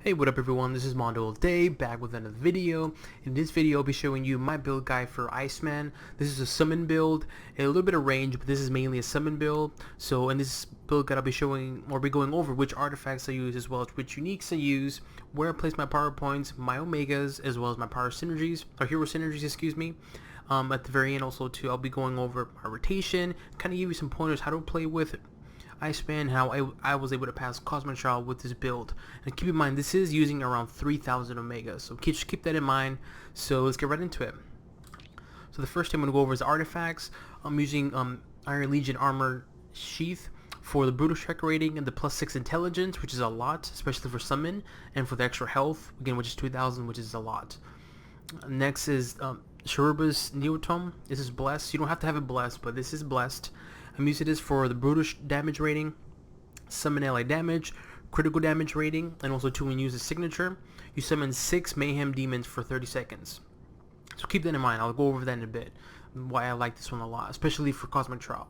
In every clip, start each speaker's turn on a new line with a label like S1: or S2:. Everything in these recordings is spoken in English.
S1: Hey, what up everyone, this is Mondo all day, back with another video. In this video I'll be showing you my build guide for Iceman. This is a summon build, a little bit of range, but this is mainly a summon build. So in this build guide I'll be showing, or be going over which artifacts I use, as well as which uniques I use, where I place my power points, my omegas, as well as my power synergies, or hero synergies, excuse me. At the very end also too, I'll be going over my rotation, kind of give you some pointers how to play with Iceman, how I was able to pass Cosmic Trial with this build. And keep in mind, this is using around 3,000 Omegas, so just keep that in mind. So let's get right into it. So the first thing I'm going to go over is artifacts. I'm using Iron Legion Armor Sheath for the Brutal Strike rating and the +6 intelligence, which is a lot, especially for summon, and for the extra health, again, which is 2,000, which is a lot. Next is Shuriba's Neotome. This is blessed. You don't have to have it blessed, but this is blessed. I'm using this for the brutal damage rating, summon ally damage, critical damage rating, and also when you use a signature, you summon 6 mayhem demons for 30 seconds. So keep that in mind. I'll go over that in a bit, why I like this one a lot, especially for Cosmic Trial.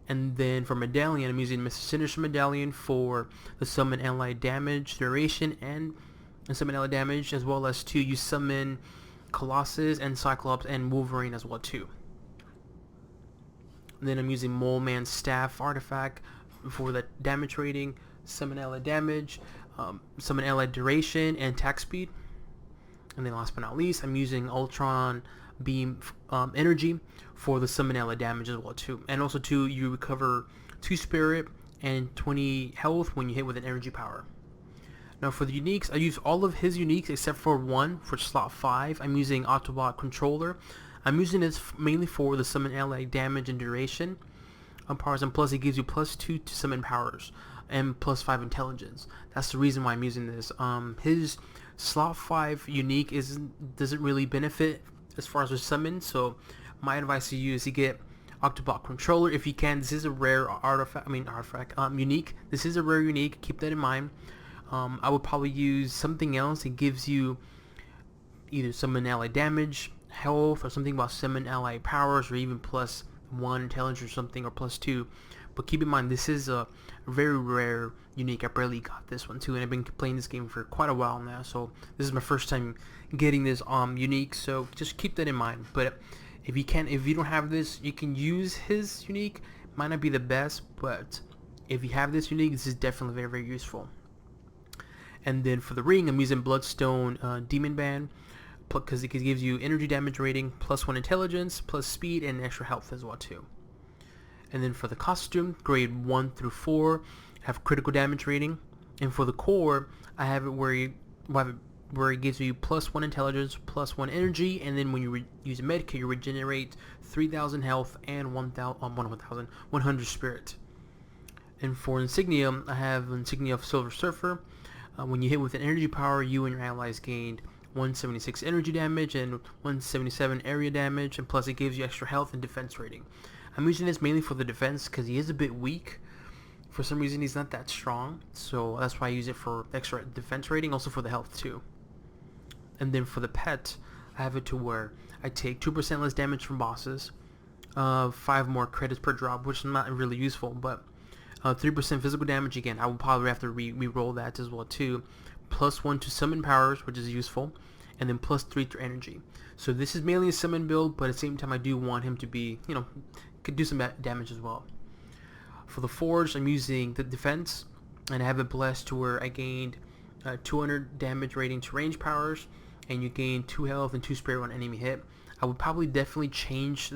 S1: And then for Medallion, I'm using Mr. Sinister Medallion for the summon ally damage duration and summon ally damage, as well as you summon Colossus and Cyclops and Wolverine as well too. And then I'm using Mole Man's Staff artifact for the damage rating, summon ally damage, summon ally duration, and attack speed. And then last but not least, I'm using Ultron Beam energy for the summon ally damage as well too. And also you recover 2 spirit and 20 health when you hit with an energy power. Now for the uniques, I use all of his uniques except for one for slot 5. I'm using Autobot Controller. I'm using this mainly for the summon ally damage and duration powers, and plus it gives you +2 to summon powers and +5 intelligence. That's the reason why I'm using this. His slot 5 unique doesn't really benefit as far as the summon, so my advice to you is to get Autobot Controller if you can. This is a rare unique. This is a rare unique. Keep that in mind. I would probably use something else that gives you either summon ally damage, health, or something about summon ally powers, or even +1 intelligence or something, or +2. But keep in mind, this is a very rare unique. I barely got this one too, and I've been playing this game for quite a while now, so this is my first time getting this unique, so just keep that in mind. But if you don't have this, you can use his unique. Might not be the best, but if you have this unique, this is definitely very, very useful. And then for the ring, I'm using Bloodstone Demon Band, because it gives you energy damage rating, +1 intelligence, plus speed, and extra health as well too. And then for the costume, grade 1 through 4 have critical damage rating, and for the core, I have it where it gives you +1 intelligence, +1 energy, and then when you use a medkit, you regenerate 3,000 health and 100 spirit. And for insignia, I have insignia of Silver Surfer. When you hit with an energy power, you and your allies gained 176 energy damage and 177 area damage, and plus it gives you extra health and defense rating. I'm using this mainly for the defense because he is a bit weak. For some reason he's not that strong, so that's why I use it for extra defense rating, also for the health too. And then for the pet, I have it to where I take 2% less damage from bosses, 5 more credits per drop, which is not really useful, but 3% physical damage. Again, I will probably have to re-roll that as well too. +1 to summon powers, which is useful, and then +3 to energy. So this is mainly a summon build, but at the same time I do want him to be, could do some damage as well. For the forge, I'm using the defense, and I have it blessed to where I gained 200 damage rating to range powers, and you gain 2 health and 2 spirit on enemy hit. I would probably definitely change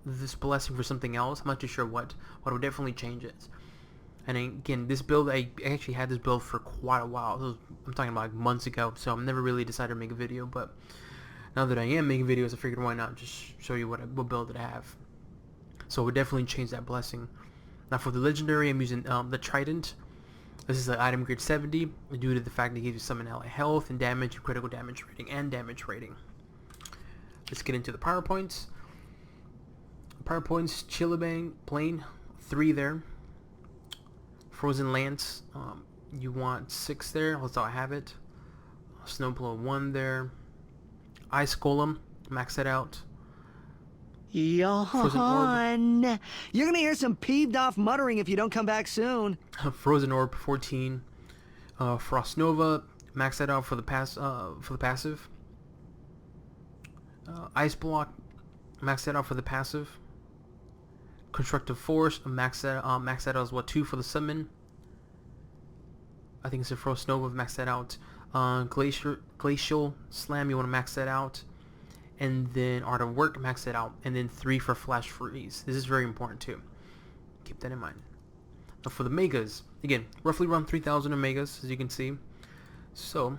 S1: this blessing for something else. I'm not too sure what I would definitely change it. And again, this build, I actually had this build for quite a while. I'm talking about like months ago, so I've never really decided to make a video, but now that I am making videos, I figured why not just show you what build that I have. So I would definitely change that blessing. Now for the legendary, I'm using the Trident. This is the item grade 70, due to the fact that it gives you summon ally health and damage, and critical damage rating, and damage rating. Let's get into the power points. Power points, Chilibang Plane, 3 there. Frozen Lance, you want 6 there, that's how I have it. Snowblow 1 there. Ice Golem, max that out.
S2: Yawn. You're gonna hear some peeved off muttering if you don't come back soon.
S1: Frozen Orb 14. Frost Nova max that out for the passive. Ice block, max that out for the passive. Constructive force, max that out as what 2 for the summon. I think it's a Frost Nova, max that out. Glacial Slam, you want to max that out. And then Art of Work, max that out. And then 3 for Flash Freeze. This is very important too. Keep that in mind. Now for the Megas, again, roughly around 3,000 Omegas, as you can see. So,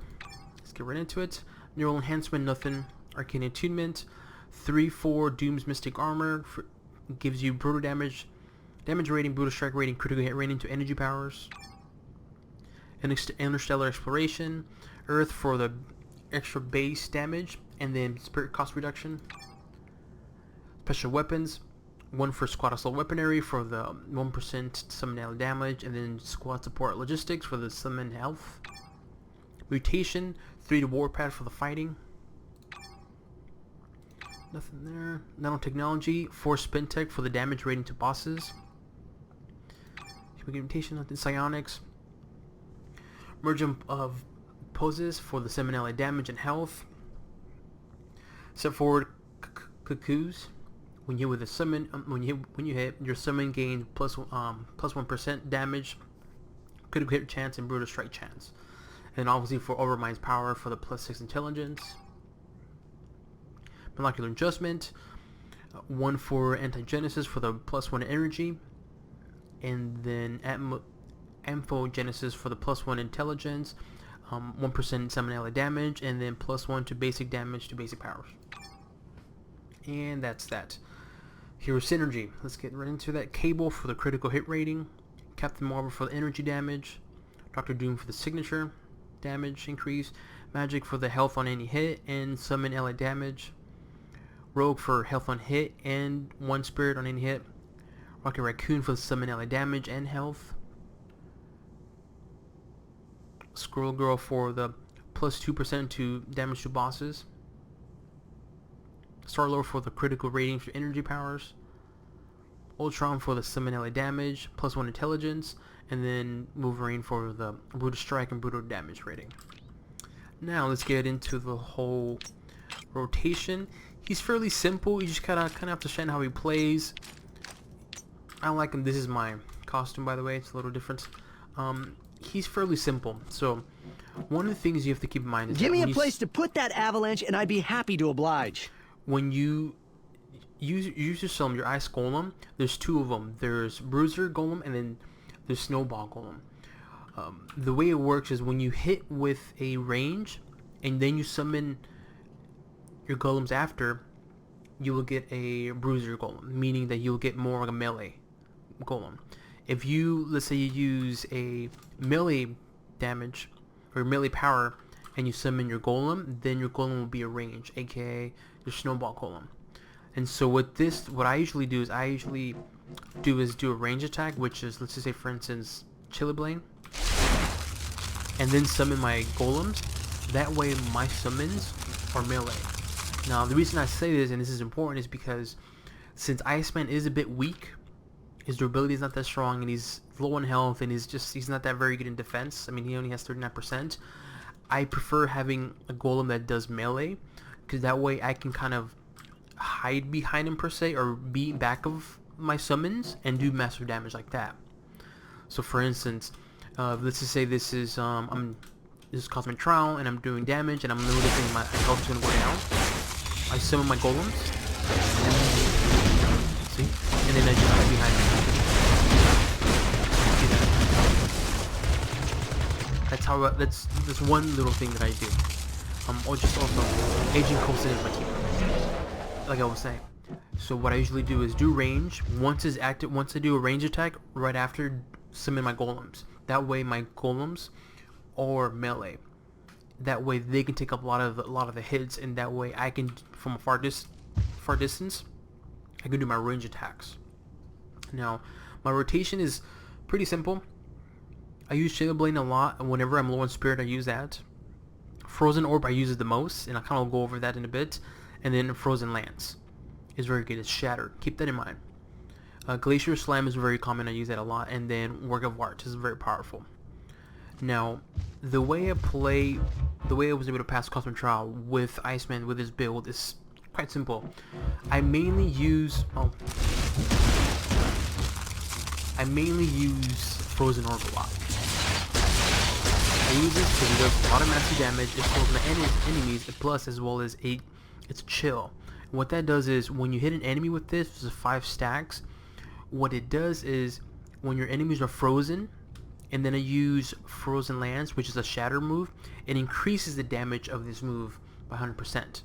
S1: let's get right into it. Neural Enhancement, nothing. Arcane Attunement, 3/4 Doom's Mystic Armor, gives you brutal damage rating, brutal strike rating, critical hit rating to energy powers. Interstellar Exploration, Earth for the extra base damage, and then spirit cost reduction. Special Weapons, 1 for squad assault weaponry for the 1% summon damage, and then squad support logistics for the summon health. Mutation, 3 to Warpath for the fighting. Nothing there. Nanotechnology, 4 spin tech for the damage rating to bosses. Mutation, nothing. Psionics, merge of poses for the summon ally damage and health. Step forward cuckoos. When you hit with a summon, when you hit, your summon gains plus 1% damage, critical hit chance, and brutal strike chance. And obviously for Overmind's power for the +6 intelligence. Molecular Adjustment, 1 for Antigenesis for the +1 energy, and then Amphogenesis for the +1 intelligence, 1% summon ally damage, and then +1 to basic damage to basic powers. And that's that. Hero Synergy, let's get right into that. Cable for the critical hit rating, Captain Marvel for the energy damage, Doctor Doom for the signature damage increase, Magic for the health on any hit and summon ally damage, Rogue for health on hit and 1 spirit on any hit, Rocket Raccoon for the summon ally damage and health, Squirrel Girl for the +2% to damage to bosses, Star-Lord for the critical rating for energy powers, Ultron for the summon ally damage, +1 intelligence, and then Wolverine for the brutal strike and brutal damage rating. Now let's get into the whole rotation. He's fairly simple. You just kind of have to understand how he plays. I like him. This is my costume, by the way. It's a little different. He's fairly simple. So one of the things you have to keep in mind is
S2: give me a place to put that avalanche, and I'd be happy to oblige.
S1: When you use your summon, your Ice Golem, there's 2 of them. There's Bruiser Golem and then there's Snowball Golem. The way it works is when you hit with a range and then you summon your golems after, you will get a Bruiser Golem, meaning that you'll get more like a melee golem. If you, let's say you use a melee damage or melee power and you summon your golem, then your golem will be a range, aka your Snowball Golem. And so what I usually do is do a range attack, which is, let's just say for instance, Chilliblane, and then summon my golems. That way my summons are melee. Now the reason I say this, and this is important, is because since Iceman is a bit weak, his durability is not that strong, and he's low on health, and he's not that very good in defense. I mean, he only has 39%. I prefer having a golem that does melee, because that way I can kind of hide behind him per se, or be back of my summons and do massive damage like that. So for instance, let's just say this is this is Cosmic Trial, and I'm doing damage, and I'm noticing my health is gonna go down. I summon my golems, see, and then I just hide behind them. That's how. That's one little thing that I do. Or just also, Agent Coulson is my keeper, like I was saying. So what I usually do is do range. Once it's active, once I do a range attack, right after summon my golems. That way my golems are melee. That way they can take up a lot of the hits, and that way I can, from a far distance, I can do my range attacks. Now, my rotation is pretty simple. I use Chilliblane a lot, and whenever I'm low on spirit, I use that. Frozen Orb I use it the most, and I'll kind of go over that in a bit. And then Frozen Lance is very good. It's Shattered. Keep that in mind. Glacier Slam is very common. I use that a lot. And then Work of Art is very powerful. Now, the way I was able to pass custom trial with Iceman with his build is quite simple. I mainly use Frozen Orb a lot. I use this because it does a lot of massive damage. It kills my enemies, plus as well as it's chill. And what that does is when you hit an enemy with this is 5 stacks. What it does is when your enemies are frozen, and then I use Frozen Lance, which is a shatter move, it increases the damage of this move by 100%.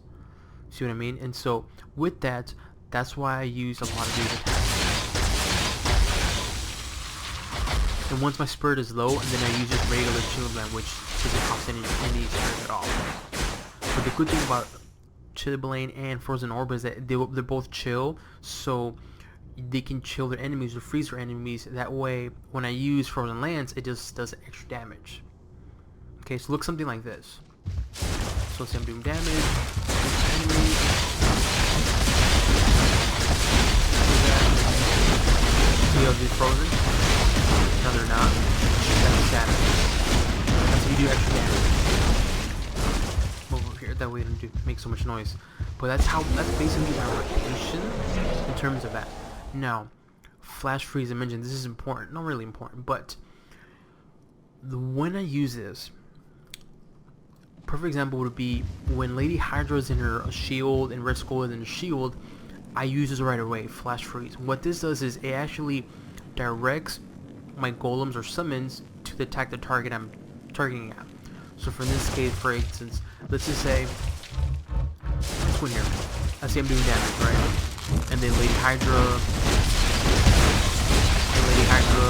S1: See what I mean? And so with that, that's why I use a lot of these attacks. And once my spirit is low, and then I use just regular Shield Land, which doesn't cost any spirit at all. But the good thing about Chilblain and Frozen Orb is that they're both chill, so they can chill their enemies or freeze their enemies. That way, when I use Frozen Lance, it just does extra damage. Okay, so look something like this. So let's say I'm doing damage. Enemies. See how these frozen? No, they're not. That's shatter. That's how you do extra damage. Move over here. That way it doesn't make so much noise. But that's basically my rotation in terms of that. Now, flash freeze, I mentioned this is important. Not really important, but when I use this, perfect example would be when Lady Hydra's in her shield and Red Skull is in her shield. I use this right away, flash freeze. What this does is it actually directs my golems or summons to attack the target I'm targeting at. So for this case, for instance, let's just say this one here. I see I'm doing damage, right? And then Lady Hydra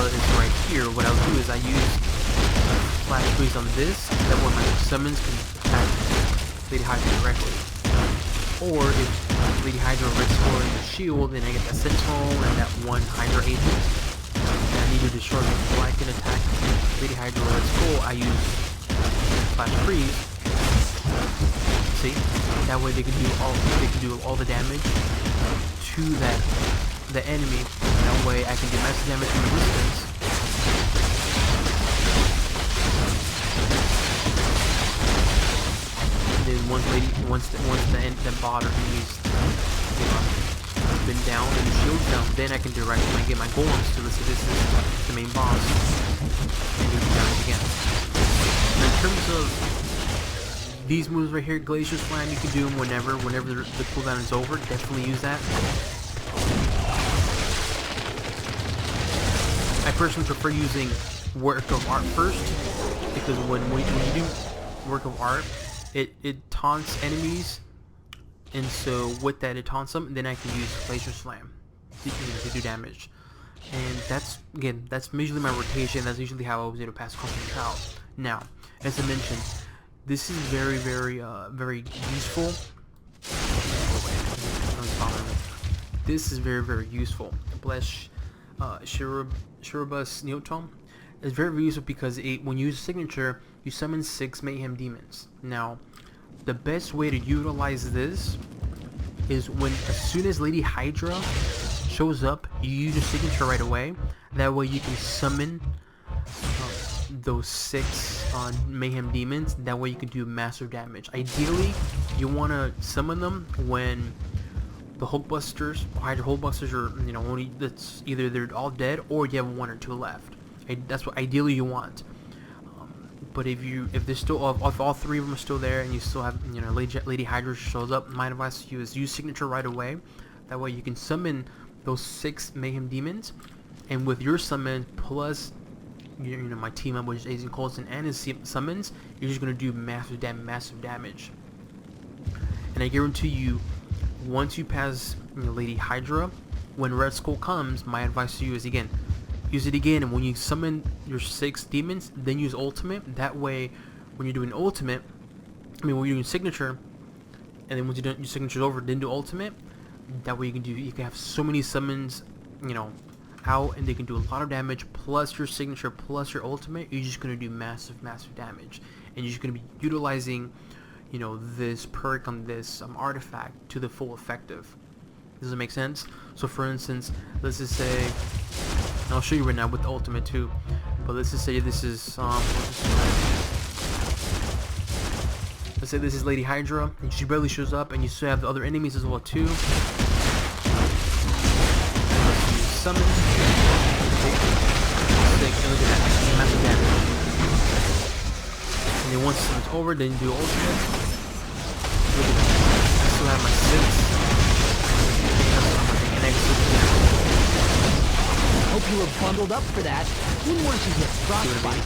S1: is right here. What I'll do is I use flash freeze on this, that way my summons can attack Lady Hydra directly. Or if Lady Hydra Red Skull in the shield, then I get that Sentinel and that one Hydra agent that I need to destroy before I can attack Lady Hydra Red Skull. I use flash freeze. See, that way they can do all the damage to the enemy. That way I can do massive damage from a distance. And then once the bot or enemies been down and the shield's down, then I can get my golems to this is the main boss and do damage again. And in terms of these moves right here, Glacier Slam, you can do them whenever the cooldown is over. Definitely use that. I personally prefer using Work of Art first, because when you do Work of Art, it taunts enemies, and so with that it taunts them, and then I can use Glacier Slam to do damage. And that's usually my rotation. That's usually how I was able to pass custom trial. Now, as I mentioned, this is very useful. This is very useful. Bless Shirobus Neotome is very useful because when you use a signature, you summon 6 Mayhem Demons. Now, the best way to utilize this is as soon as Lady Hydra shows up, you use your signature right away. That way you can summon those 6 Mayhem Demons. That way you can do massive damage. Ideally, you want to summon them when the Hulkbusters, Hydra Hulkbusters, are only that's either they're all dead or you have 1 or 2 left. That's what ideally you want. But if there's still if all 3 of them are still there and you still have Lady Hydra shows up, my advice to you is use signature right away. That way you can summon those 6 Mayhem Demons, and with your summon plus my team up, which is Azen Coulson and his summons, you're just gonna do massive damage. And I guarantee you, once you pass Lady Hydra, when Red Skull comes, my advice to you is again, use it again, and when you summon your 6 demons, then use ultimate. That way, when you're doing ultimate, when you're doing signature, and then once your signature's over, then do ultimate. That way you can have so many summons, out, and they can do a lot of damage, plus your signature, plus your ultimate. You're just gonna do massive damage, and you're just gonna be utilizing, this perk on this artifact to the full effective. Does it make sense? So for instance, let's just say, and I'll show you right now with the ultimate too. But let's just say this is let's say this is Lady Hydra, and she barely shows up, and you still have the other enemies as well too. Let's use summon. Sick, and look at that, massive damage. And then once it's over, then you do ultimate. Look at that. I still have my 6. And
S2: Hope you were bundled up for that. Wouldn't want you to get frostbite.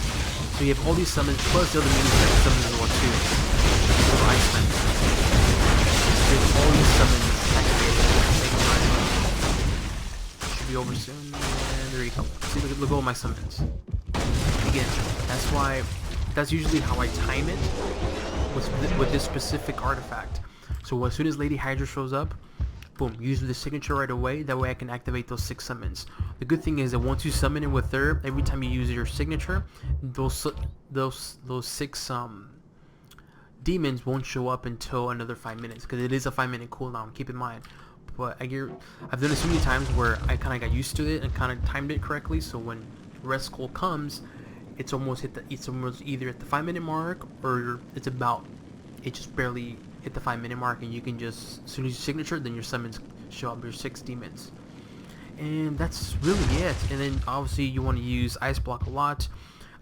S1: so you have all these summons plus the other minions that summon as well too. So Iceman. You have all these summons activated. Should be over soon. And there you go. See, look at all my summons. Again, that's usually how I time it with this specific artifact. So as soon as Lady Hydra shows up, boom, use the signature right away. That way I can activate those 6 summons. The good thing is that once you summon it with her, every time you use your signature, those 6 demons won't show up until another 5 minutes, because it is a 5-minute cooldown. Keep in mind. But I've done it so many times where I kind of got used to it and kind of timed it correctly. So when Red Skull comes, it's almost either at the 5-minute mark, or it just barely hit the 5-minute mark, and you can just, as soon as you signature, then your summons show up, your 6 demons. And that's really it. And then obviously you want to use Ice Block a lot.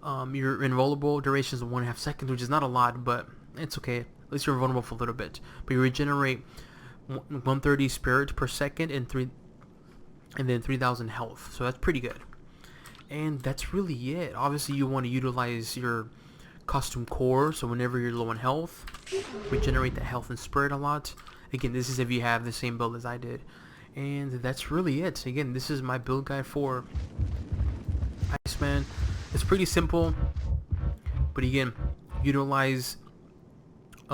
S1: Your invulnerable duration is 1.5 seconds, which is not a lot, but it's okay. At least you're invulnerable for a little bit. But you regenerate 130 spirit per second and then 3,000 health. So that's pretty good. And that's really it. Obviously you want to utilize your costume core, so whenever you're low on health, regenerate that health and spirit a lot. Again, this is if you have the same build as I did. And that's really it. Again, this is my build guide for Iceman. It's pretty simple, but again, utilize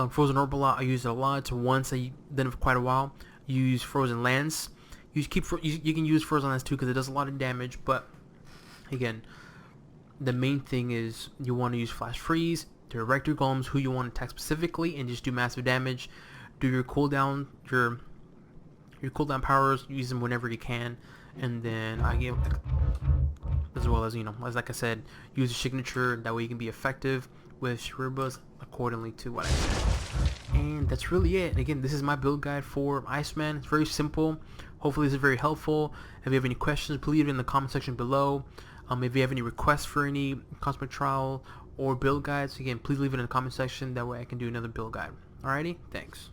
S1: Frozen Orb a lot. I use it a lot. Once I done it for quite a while. Use Frozen Lance. You can use Frozen Lance too, because it does a lot of damage. But again, the main thing is you want to use Flash Freeze, direct your golems who you want to attack specifically, and just do massive damage. Do your cooldown, your cooldown powers, use them whenever you can, and then as well as, as like I said, use a signature. That way you can be effective with Shuribas accordingly to what I said. And that's really it. Again, this is my build guide for Iceman. It's very simple. Hopefully this is very helpful. If you have any questions, please leave it in the comment section below. If you have any requests for any Cosmic Trial or build guides, again, please leave it in the comment section. That way I can do another build guide. Alrighty, thanks.